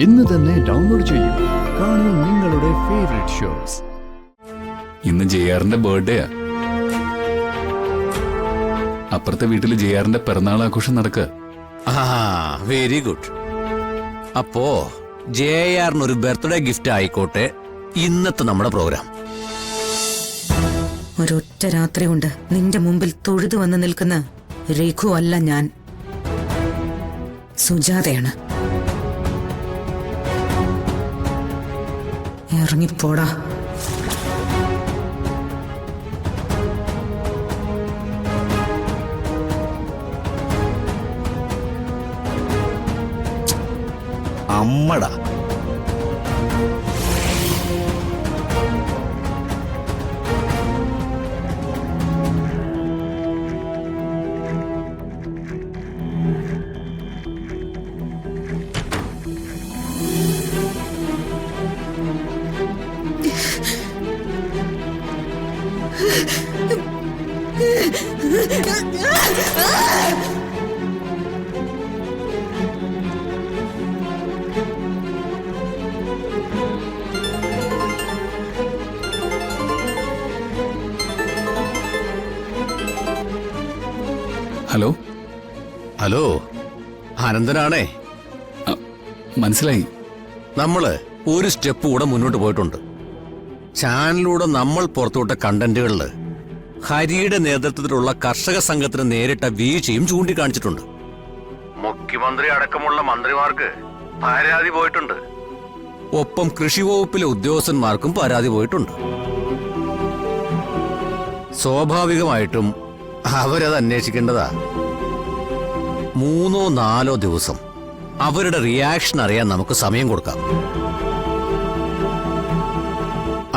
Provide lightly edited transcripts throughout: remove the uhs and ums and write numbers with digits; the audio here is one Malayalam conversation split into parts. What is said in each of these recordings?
ഇന്ന് തന്നെ ഡൗൺലോഡ് ചെയ്യൂ. കാണൂ നിങ്ങളുടെ ഫേവറേറ്റ് ഷോസ്. ഇന്ന് ജെആറിന്റെ ബർത്ത്ഡേ. അപ്പുറത്തെ വീട്ടിൽ ജെആറിന്റെ പിറന്നാൾ ആഘോഷം നടക്കുക. Very good. അപ്പോ ജെആറിന് ഒരു ബർത്ത്ഡേ ഗിഫ്റ്റ് ആയിക്കോട്ടെ ഇന്നത്തെ നമ്മുടെ പ്രോഗ്രാം. ഒരൊറ്റ രാത്രി കൊണ്ട് നിന്റെ മുമ്പിൽ തൊഴുതു വന്ന് നിൽക്കുന്ന രഘു അല്ല ഞാൻ, സുജാതയാണ്. ഇറങ്ങിപ്പോടാ. അമ്മടാ. Hello hello, അനന്തനാണേ. മനസ്സിലായി. നമ്മള് ഒരു സ്റ്റെപ്പ് കൂടെ മുന്നോട്ട് പോയിട്ടുണ്ട്. ചാനലിലൂടെ നമ്മൾ പുറത്തുവിട്ട കണ്ടന്റുകളില് ഹരിയുടെ നേതൃത്വത്തിലുള്ള കർഷക സംഘത്തിന് നേരിട്ട വീഴ്ചയും ചൂണ്ടിക്കാണിച്ചിട്ടുണ്ട്. മുഖ്യമന്ത്രി അടക്കമുള്ള മന്ത്രിമാർക്ക് പരാതി പോയിട്ടുണ്ട്. ഒപ്പം കൃഷി വകുപ്പിലെ ഉദ്യോഗസ്ഥന്മാർക്കും പരാതി പോയിട്ടുണ്ട്. സ്വാഭാവികമായിട്ടും അവരത് അന്വേഷിക്കേണ്ടതാ. 3-4 ദിവസം അവരുടെ റിയാക്ഷൻ അറിയാൻ നമുക്ക് സമയം കൊടുക്കാം.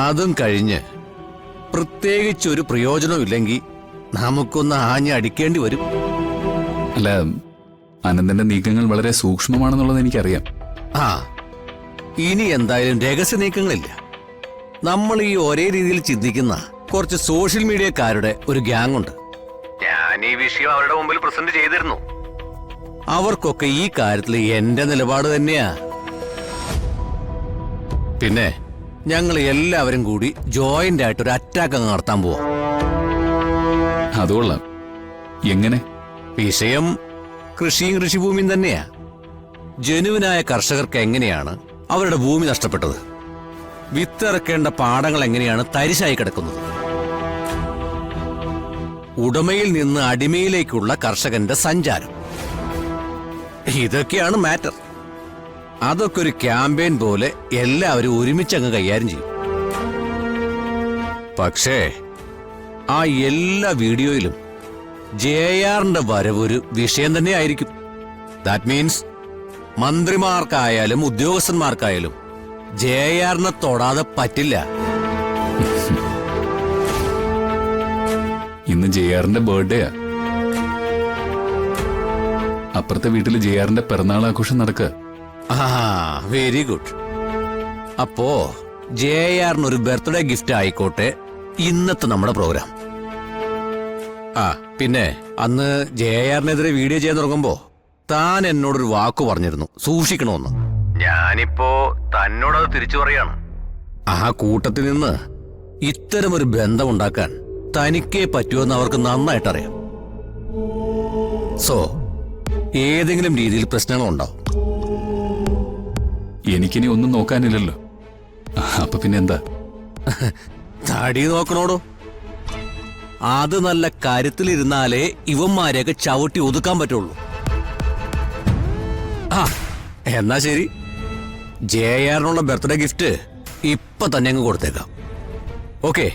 അതും കഴിഞ്ഞ് പ്രത്യേകിച്ചൊരു പ്രയോജനമില്ലെങ്കിൽ നമുക്കൊന്ന് ആഞ്ഞടിക്കേണ്ടി വരും. അല്ല, അനന്തന്റെ നീക്കങ്ങൾ വളരെ സൂക്ഷ്മമാണെന്നുള്ളത് എനിക്കറിയാം. ഇനി എന്തായാലും രഹസ്യ നീക്കങ്ങളില്ല. നമ്മൾ ഈ ഒരേ രീതിയിൽ ചിന്തിക്കുന്ന കുറച്ച് സോഷ്യൽ മീഡിയക്കാരുടെ ഒരു ഗ്യാങ് ഉണ്ട്. ഞാൻ ഈ വിഷയം അവരുടെ മുമ്പിൽ പ്രസന്റ് ചെയ്തിരുന്നു. അവർക്കൊക്കെ ഈ കാര്യത്തിൽ എന്റെ നിലപാട് തന്നെയാ. പിന്നെ ഞങ്ങൾ എല്ലാവരും കൂടി ജോയിന്റ് ആയിട്ട് ഒരു അറ്റാക്ക് അങ്ങ് നടത്താൻ പോവാ. അതുകൊള്ളാം. എങ്ങനെ? വിഷയം കൃഷിയും കൃഷിഭൂമിയും തന്നെയാ. ജനുവിനായ കർഷകർക്ക് എങ്ങനെയാണ് അവരുടെ ഭൂമി നഷ്ടപ്പെട്ടത്? വിത്തിറക്കേണ്ട പാടങ്ങൾ എങ്ങനെയാണ് തരിശായി കിടക്കുന്നത്? ഉടമയിൽ നിന്ന് അടിമയിലേക്കുള്ള കർഷകന്റെ സഞ്ചാരം, ഇതൊക്കെയാണ് മാറ്റർ. അതൊക്കെ ഒരു ക്യാമ്പയിൻ പോലെ എല്ലാവരും ഒരുമിച്ചങ്ങ് കൈകാര്യം ചെയ്യും. പക്ഷേ ആ എല്ലാ വീഡിയോയിലും ജെആറിന്റെ വരവ് ഒരു വിഷയം തന്നെ ആയിരിക്കും. ദാറ്റ് മീൻസ് മന്ത്രിമാർക്കായാലും ഉദ്യോഗസ്ഥന്മാർക്കായാലും ജെആറിനെ തൊടാതെ പറ്റില്ല. ഇന്ന് ജെആറിന്റെ ബർത്ത്ഡേ. അപ്പുറത്തെ വീട്ടിൽ ജെആറിന്റെ പിറന്നാൾ ആഘോഷം നടക്കുക. Very good. അപ്പോ ജെആറിന് ഒരു ബർത്ത്ഡേ ഗിഫ്റ്റ് ആയിക്കോട്ടെ ഇന്നത്തെ നമ്മുടെ പ്രോഗ്രാം. പിന്നെ അന്ന് ജെആറിനെതിരെ വീഡിയോ ചെയ്യാൻ തുടങ്ങുമ്പോ താൻ എന്നോടൊരു വാക്കു പറഞ്ഞിരുന്നു, സൂക്ഷിക്കണമെന്ന്. ഞാനിപ്പോ തന്നോടത് തിരിച്ചു പറയാണ്. ആ കൂട്ടത്തിൽ നിന്ന് ഇത്തരമൊരു ബന്ധമുണ്ടാക്കാൻ തനിക്കേ പറ്റുമെന്ന് അവർക്ക് നന്നായിട്ടറിയാം. സോ ഏതെങ്കിലും രീതിയിൽ പ്രശ്നങ്ങളുണ്ടാവും. എനിക്കിനി ഒന്നും നോക്കാനില്ലല്ലോ. അപ്പൊ പിന്നെന്താ? തടി നോക്കണോടോ. അത് നല്ല കരുത്തിലിരുന്നാലേ ഇവന്മാരെയൊക്കെ ചവിട്ടി ഒതുക്കാൻ പറ്റുള്ളൂ. എന്നാ ശരി, ജെആറിനുള്ള ബർത്ത്ഡേ ഗിഫ്റ്റ് ഇപ്പൊ തന്നെ അങ്ങ് കൊടുത്തേക്കാം. ഓക്കെ?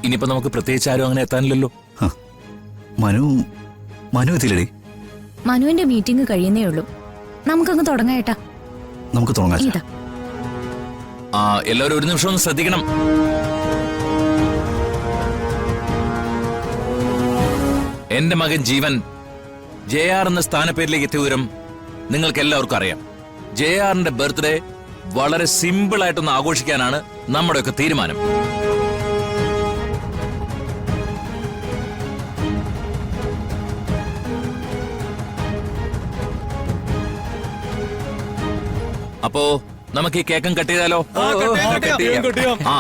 ഇനിയിപ്പോ നമുക്ക് പ്രത്യേകിച്ച് ആരും അങ്ങനെ എത്താനില്ലല്ലോ. മനു എത്തിയില്ലേ? മനുവിന്റെ മീറ്റിംഗ് കഴിയുന്നേ ഉള്ളൂ. നമുക്കങ്ങ് തുടങ്ങാട്ടാ. നമുക്ക് തുടങ്ങാം. ഇതാ എല്ലാവരും ഒരു നിമിഷം ഒന്ന് ശ്രദ്ധിക്കണം. എന്റെ മകൻ ജീവൻ JR എന്ന സ്ഥാനപ്പേരിലേക്ക് എത്തിയ വിവരം നിങ്ങൾക്ക് എല്ലാവർക്കും അറിയാം. JRന്റെ ബർത്ത്ഡേ വളരെ സിമ്പിൾ ആയിട്ടൊന്ന് ആഘോഷിക്കാനാണ് നമ്മുടെയൊക്കെ തീരുമാനം. അപ്പോ നമുക്ക് ഈ കേക്കും കട്ട് ചെയ്താലോ?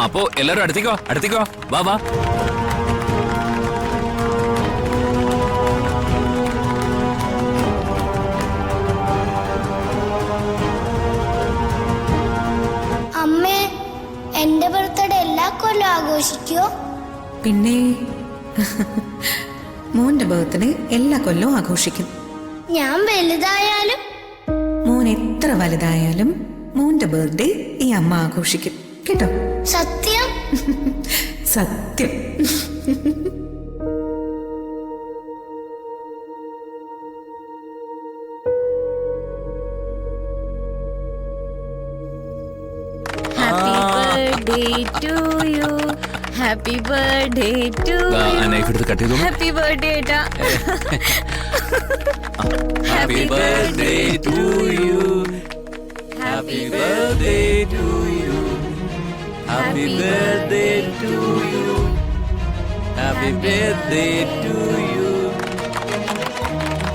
അപ്പോ എല്ലാരും അടുത്തേക്കോ വാ വാ. അമ്മേ, എന്റെ ബർത്ത്ഡേ എല്ലാ കൊല്ലം ആഘോഷിക്കോ? പിന്നെ മോന്റെ ബർത്ത്ഡേ എല്ലാ കൊല്ലവും ആഘോഷിക്കും. ഞാൻ വലുതായാലും മോൻ എത്ര വലുതായാലും മോന്റെ ബർത്ത്ഡേ ഈ അമ്മ ആഘോഷിക്കും കേട്ടോ. സത്യം? സത്യം. ഹാപ്പി ബർത്ത്ഡേ ടു കട്ട് ചെയ്തോളൂ. ഹാപ്പി ബർത്ത്ഡേ ഏട്ടാ. Happy birthday to you. Happy birthday to you. Happy birthday to you. Happy birthday to you.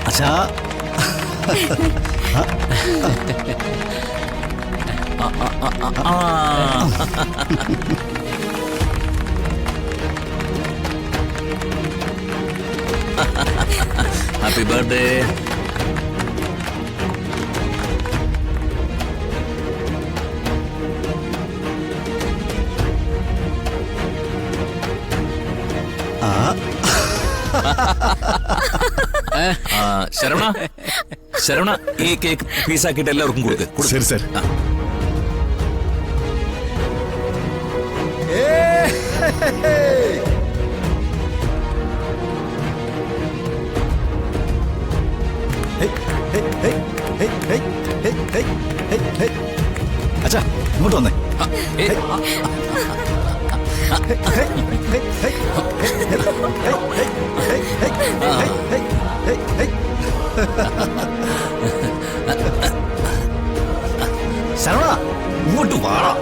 അച്ഛാ, Happy birthday. ശരവണ ഈ കേക്ക് പീസാക്കിയിട്ട് എല്ലാവർക്കും കൊടുക്ക്. ശരി സർ. അച്ഛാ, ഇങ്ങോട്ട് വന്നേ. ശരവണ, ഇങ്ങോട്ട് വാടാ.